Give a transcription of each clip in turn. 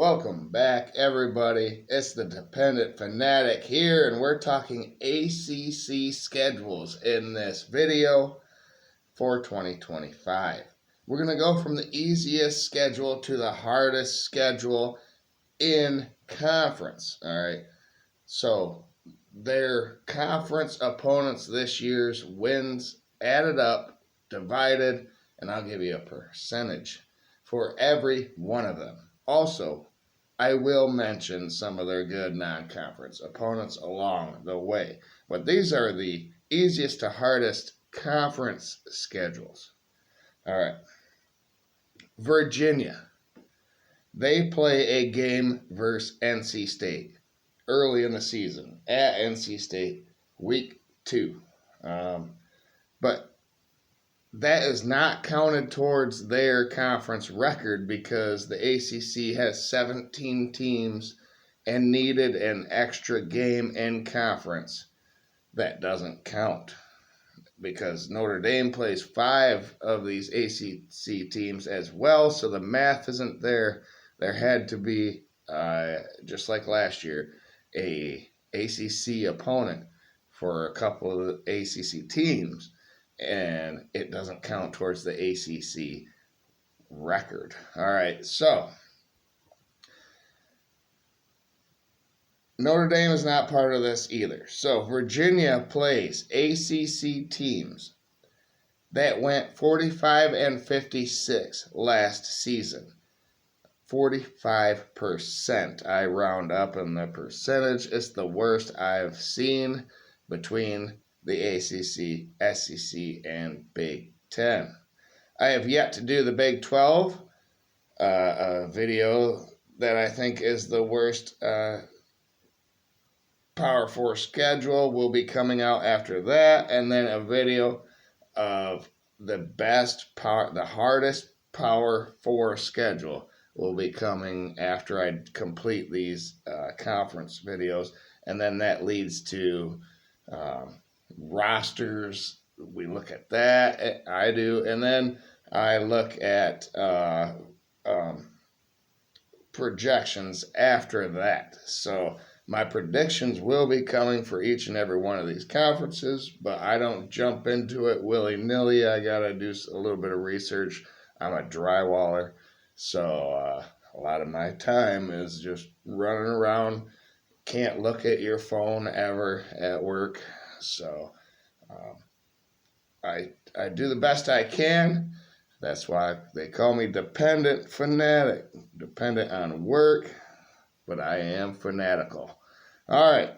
Welcome back, everybody. It's the Dependent Fanatic here, and we're talking ACC schedules in this video for 2025. We're going to go from the easiest schedule to the hardest schedule in conference. All right. So their conference opponents this year's wins added up, divided, and I'll give you a percentage for every one of them. Also, I will mention some of their good non-conference opponents along the way. But these are the easiest to hardest conference schedules. All right. Virginia. They play a game versus NC State early in the season at NC State, week 2. But that is not counted towards their conference record because the ACC has 17 teams and needed an extra game in conference. That doesn't count because Notre Dame plays 5 of these ACC teams as well, so the math isn't there. There had to be, just like last year, a ACC opponent for a couple of the ACC teams, and it doesn't count towards the ACC record. All right, so Notre Dame is not part of this either. So Virginia plays ACC teams that went 45-56 last season. 45%. I round up in the percentage. It's the worst I've seen between the ACC, SEC, and Big 10. I have yet to do the Big 12, a video that I think is the worst Power 4 schedule will be coming out after that, and then a video of the hardest Power 4 schedule will be coming after I complete these conference videos, and then that leads to rosters. We look at that, I do, and then I look at projections after that. So my predictions will be coming for each and every one of these conferences, but I don't jump into it willy-nilly. I got to do a little bit of research. I'm a drywaller, so a lot of my time is just running around. Can't look at your phone ever at work, so I do the best I can. That's why they call me Dependent Fanatic. Dependent on work, but I am fanatical. All right.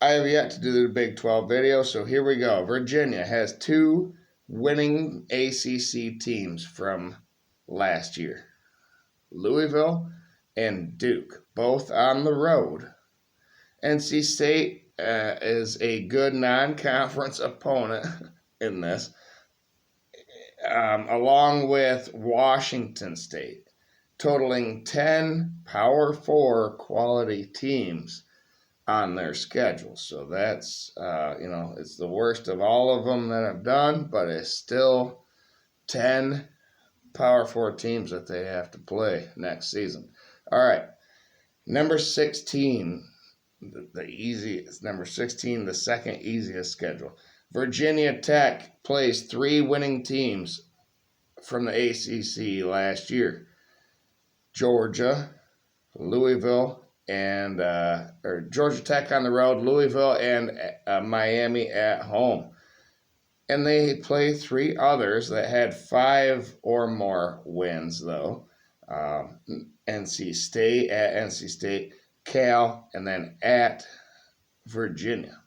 I have yet to do the Big 12 video, so here we go. Virginia has 2 winning ACC teams from last year. Louisville and Duke, both on the road. NC State is a good non-conference opponent in this, along with Washington State, totaling 10 Power 4 quality teams on their schedule. So that's, it's the worst of all of them that I've done, but it's still 10 Power 4 teams that they have to play next season. All right, number 16, the easiest, number 16, the second easiest schedule. Virginia Tech plays 3 winning teams from the ACC last year. Georgia, Louisville, and Georgia Tech on the road, Louisville, and Miami at home. And they play 3 others that had 5 or more wins, though. NC State, at NC State, Cal, and then at Virginia.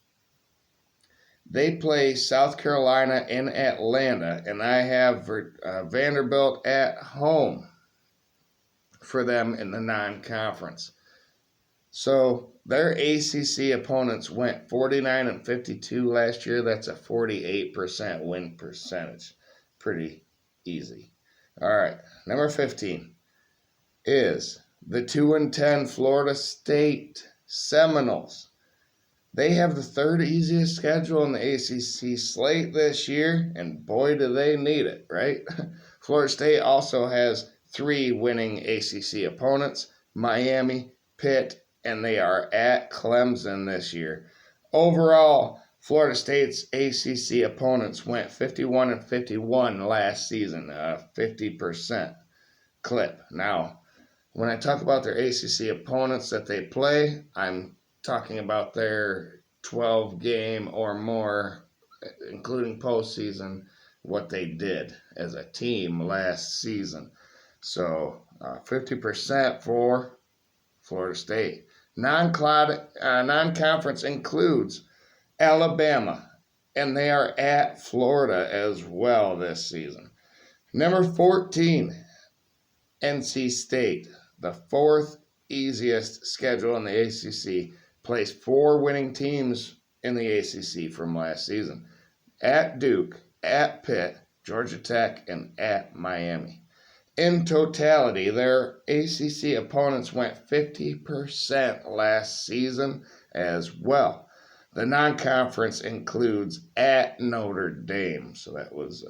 They play South Carolina in Atlanta, and I have Vanderbilt at home for them in the non-conference. So their ACC opponents went 49-52 last year. That's a 48% win percentage. Pretty easy. All right, number 15 is the 2-10 Florida State Seminoles. They have the 3rd easiest schedule in the ACC slate this year, and boy, do they need it, right? Florida State also has 3 winning ACC opponents, Miami, Pitt, and they are at Clemson this year. Overall, Florida State's ACC opponents went 51-51 last season, a 50% clip. Now, when I talk about their ACC opponents that they play, I'm talking about their 12 game or more, including postseason, what they did as a team last season. So 50% for Florida State. Non-conference includes Alabama, and they are at Florida as well this season. Number 14, NC State, the 4th easiest schedule in the ACC, plays 4 winning teams in the ACC from last season. At Duke, at Pitt, Georgia Tech, and at Miami. In totality, their ACC opponents went 50% last season as well. The non-conference includes at Notre Dame. So that was,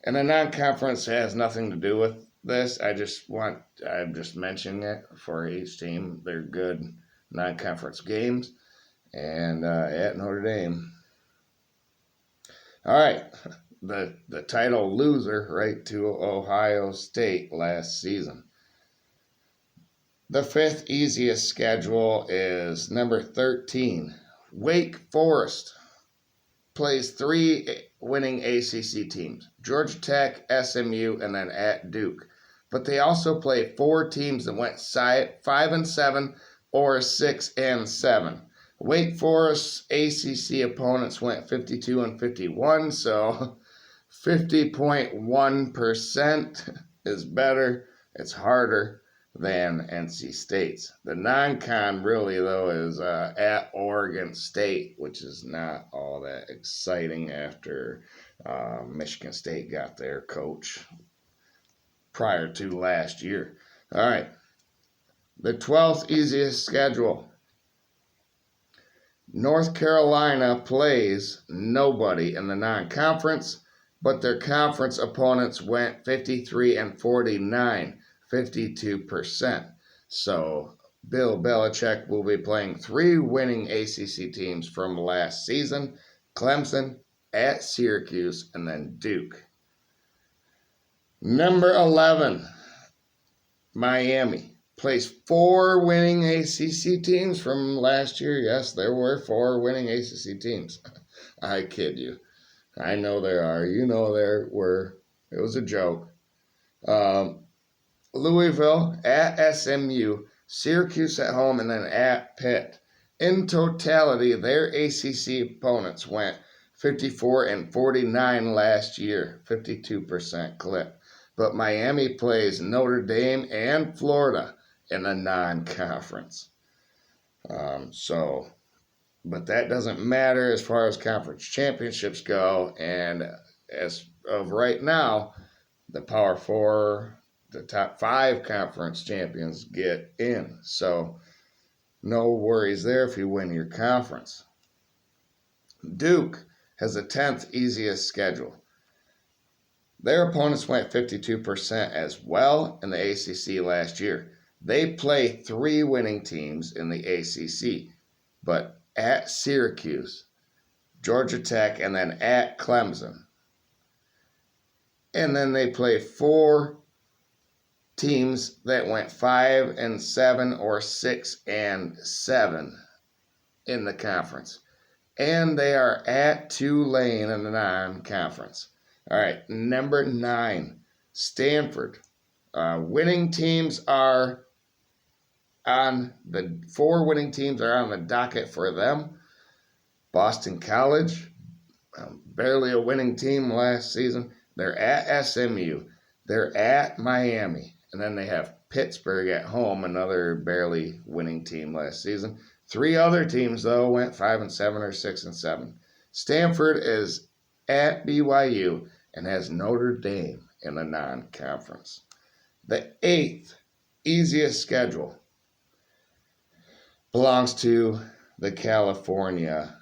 and the non-conference has nothing to do with this. I'm just mentioning it for each team. They're good non-conference games. And at Notre Dame. All right. The title loser right to Ohio State last season. The 5th easiest schedule is number 13. Wake Forest plays 3 winning ACC teams. Georgia Tech, SMU, and then at Duke. But they also play 4 teams that went 5-7 or 6-7. Wake Forest's ACC opponents went 52-51, so 50.1% is better. It's harder than NC State's. The non-con really, though, is at Oregon State, which is not all that exciting after Michigan State got their coach prior to last year. All right. The 12th easiest schedule. North Carolina plays nobody in the non-conference, but their conference opponents went 53-49, 52%. So Bill Belichick will be playing 3 winning ACC teams from last season: Clemson, at Syracuse, and then Duke. Number 11, Miami plays 4 winning ACC teams from last year. Yes, there were 4 winning ACC teams. I kid you. I know there are. You know there were. It was a joke. Louisville at SMU, Syracuse at home, and then at Pitt. In totality, their ACC opponents went 54-49 last year, 52% clip. But Miami plays Notre Dame and Florida in a non-conference. But that doesn't matter as far as conference championships go. And as of right now, the Power 4, the top 5 conference champions get in. So no worries there if you win your conference. Duke has the 10th easiest schedule. Their opponents went 52% as well in the ACC last year. They play 3 winning teams in the ACC, but at Syracuse, Georgia Tech, and then at Clemson. And then they play 4 teams that went 5-7 or 6-7 in the conference. And they are at Tulane in the non-conference. All right, number 9, Stanford. Winning teams are on the 4 winning teams are on the docket for them. Boston College, barely a winning team last season. They're at SMU. They're at Miami. And then they have Pittsburgh at home, another barely winning team last season. 3 other teams, though, went 5-7 or 6-7. Stanford is at BYU and has Notre Dame in the non-conference. The 8th easiest schedule belongs to the California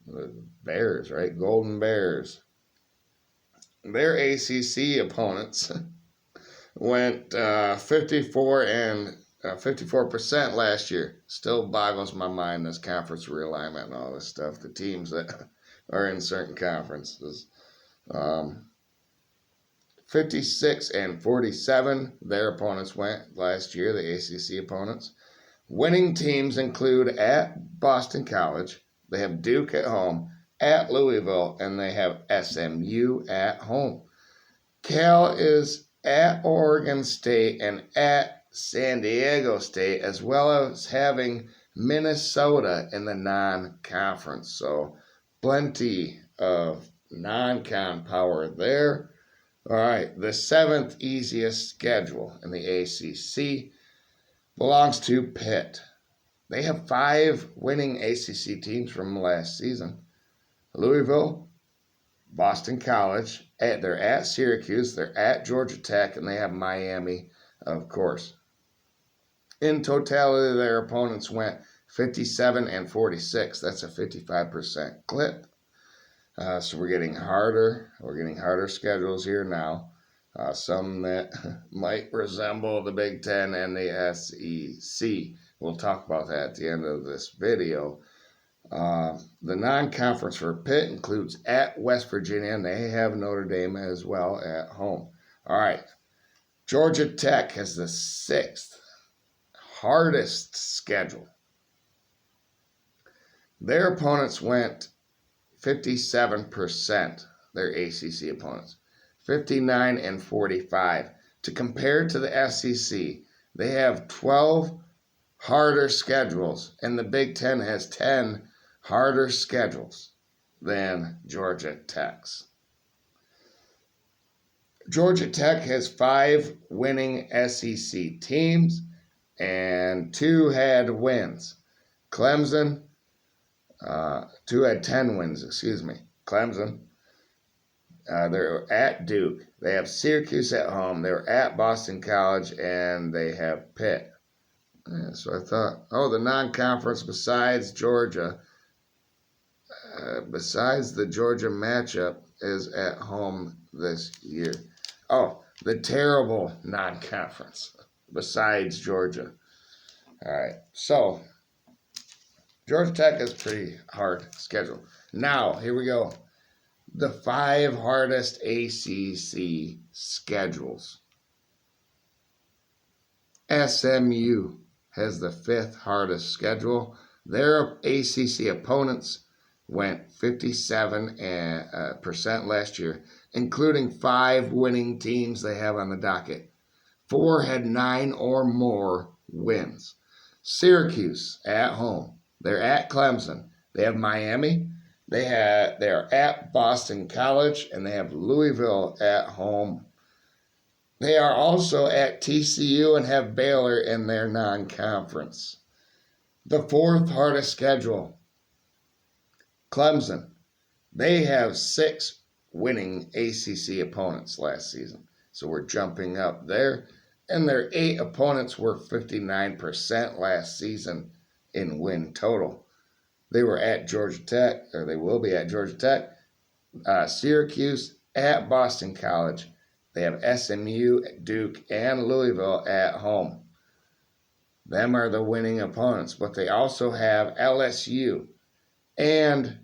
the Bears, right? Golden Bears. Their ACC opponents went 54% last year. Still boggles my mind, this conference realignment and all this stuff. The teams that are in certain conferences. 56-47, their opponents went last year, the ACC opponents. Winning teams include at Boston College, they have Duke at home, at Louisville, and they have SMU at home. Cal is at Oregon State and at San Diego State, as well as having Minnesota in the non-conference. So plenty of non-con power there. All right, the seventh easiest schedule in the ACC belongs to Pitt. They have 5 winning ACC teams from last season. Louisville, Boston College, they're at Syracuse, they're at Georgia Tech, and they have Miami, of course. In totality, their opponents went 57-46. That's a 55% clip. So we're getting harder. We're getting harder schedules here now. Some that might resemble the Big Ten and the SEC. We'll talk about that at the end of this video. The non-conference for Pitt includes at West Virginia, and they have Notre Dame as well at home. All right. Georgia Tech has the 6th hardest schedule. Their opponents went 57%, their ACC opponents, 59-45. To compare to the SEC, they have 12 harder schedules, and the Big Ten has 10 harder schedules than Georgia Tech's. Georgia Tech has 5 winning SEC teams, and 2 had wins. Clemson, 2 had 10 wins, Clemson, they're at Duke. They have Syracuse at home. They're at Boston College, and they have Pitt. So I thought, the non-conference besides Georgia, besides the Georgia matchup, is at home this year. The terrible non-conference besides Georgia. All right, so Georgia Tech has a pretty hard schedule. Now, here we go. The 5 hardest ACC schedules. SMU has the 5th hardest schedule. Their ACC opponents went 57% last year, including 5 winning teams they have on the docket. 4 had 9 or more wins. Syracuse at home. They're at Clemson. They have Miami. They're at Boston College, and they have Louisville at home. They are also at TCU and have Baylor in their non-conference. The 4th hardest schedule, Clemson. They have 6 winning ACC opponents last season. So we're jumping up there. And their 8 opponents were 59% last season in win total. They were at Georgia Tech, or they will be at Georgia Tech, Syracuse, at Boston College. They have SMU, Duke, and Louisville at home. Them are the winning opponents, but they also have LSU and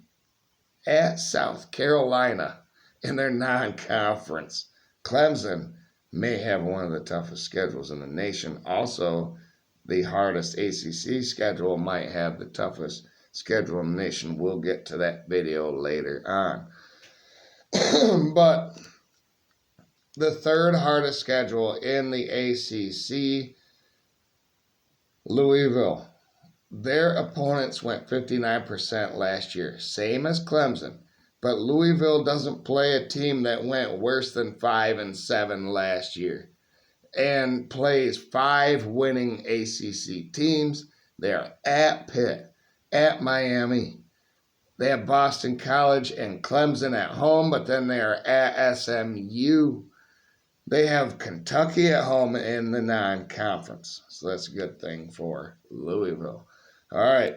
at South Carolina in their non-conference. Clemson may have one of the toughest schedules in the nation. Also, the hardest ACC schedule might have the toughest schedule in the nation. We'll get to that video later on. But the 3rd hardest schedule in the ACC, Louisville. Their opponents went 59% last year, same as Clemson. But Louisville doesn't play a team that went worse than 5-7 last year, and plays 5 winning ACC teams. They are at Pitt, at Miami. They have Boston College and Clemson at home, but then they are at SMU. They have Kentucky at home in the non-conference. So that's a good thing for Louisville. All right.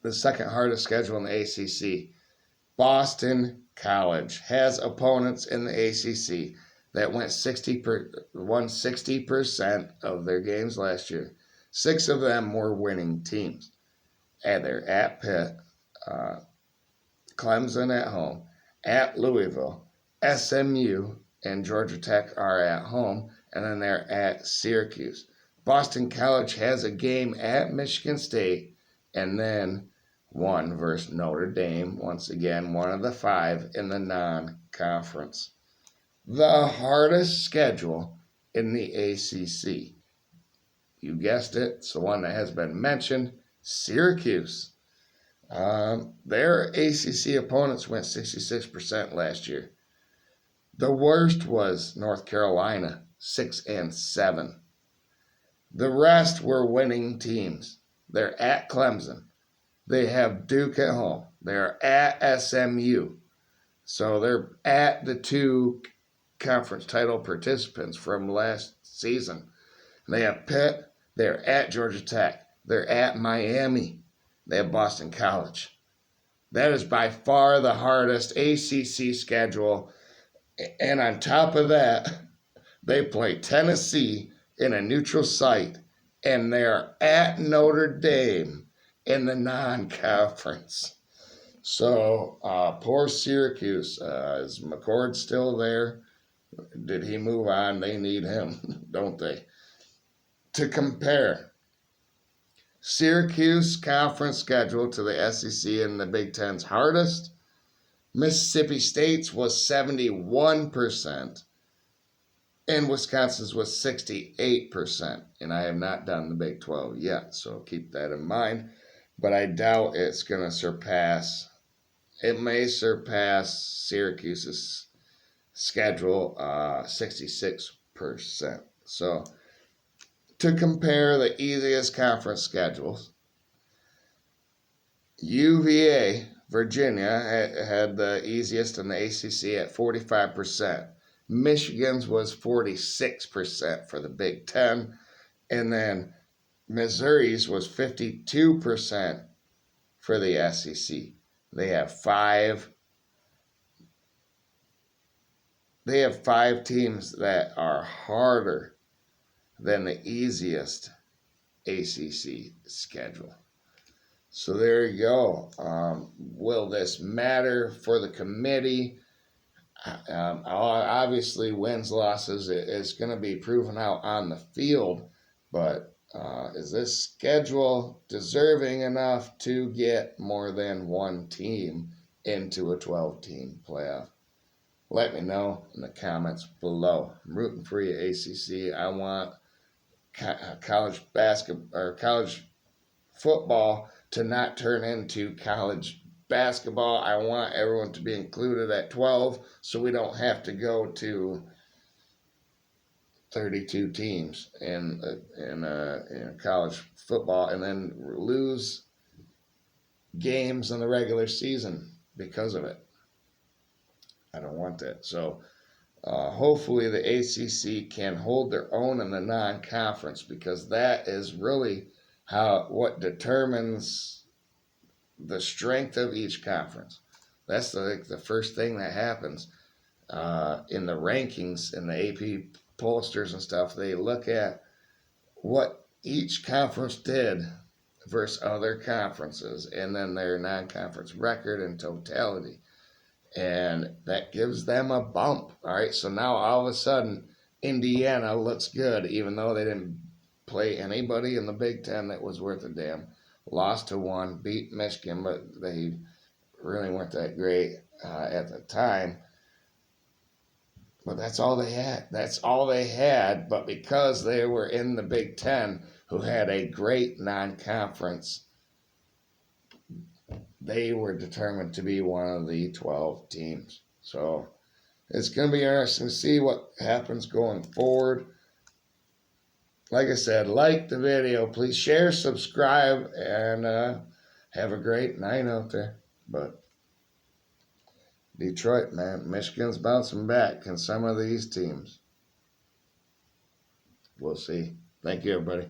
The 2nd hardest schedule in the ACC. Boston College has opponents in the ACC that won 60% of their games last year. 6 of them were winning teams. And they're at Pitt, Clemson at home, at Louisville, SMU, and Georgia Tech are at home, and then they're at Syracuse. Boston College has a game at Michigan State, and then one versus Notre Dame, once again, one of the 5 in the non-conference. The hardest schedule in the ACC. You guessed it, it's the one that has been mentioned, Syracuse. Their ACC opponents went 66% last year. The worst was North Carolina, 6-7. The rest were winning teams. They're at Clemson. They have Duke at home. They're at SMU. So they're at the 2 conference title participants from last season. They have Pitt. They're at Georgia Tech. They're at Miami. They have Boston College. That is by far the hardest ACC schedule. And on top of that, they play Tennessee in a neutral site, and they're at Notre Dame in the non-conference. So poor Syracuse. Is McCord still there? Did he move on? They need him, don't they? To compare, Syracuse conference schedule to the SEC and the Big Ten's hardest. Mississippi State's was 71%, and Wisconsin's was 68%. And I have not done the Big 12 yet, so keep that in mind. But I doubt it's going to surpass. It may surpass Syracuse's schedule, 66%. So to compare the easiest conference schedules, UVA, Virginia, had the easiest in the ACC at 45%. Michigan's was 46% for the Big Ten. And then Missouri's was 52% for the SEC. They have five teams that are harder than the easiest ACC schedule. So there you go. Will this matter for the committee? Obviously, wins, losses is going to be proven out on the field, but is this schedule deserving enough to get more than one team into a 12-team playoff? Let me know in the comments below. I'm rooting for you, ACC. I want college basketball or college football to not turn into college basketball. I want everyone to be included at 12 so we don't have to go to 32 teams in college football and then lose games in the regular season because of it. I don't want that. So hopefully the ACC can hold their own in the non-conference, because that is really what determines the strength of each conference. That's the first thing that happens in the rankings in the AP pollsters and stuff. They look at what each conference did versus other conferences, and then their non-conference record in totality. And that gives them a bump. All right, so now all of a sudden, Indiana looks good, even though they didn't play anybody in the Big Ten that was worth a damn. Lost to one, beat Michigan, but they really weren't that great at the time. But that's all they had. That's all they had. But because they were in the Big Ten, who had a great non-conference, they were determined to be one of the 12 teams. So it's going to be interesting to see what happens going forward. Like I said, like the video. Please share, subscribe, and have a great night out there. But Detroit, man, Michigan's bouncing back. Can some of these teams? We'll see. Thank you, everybody.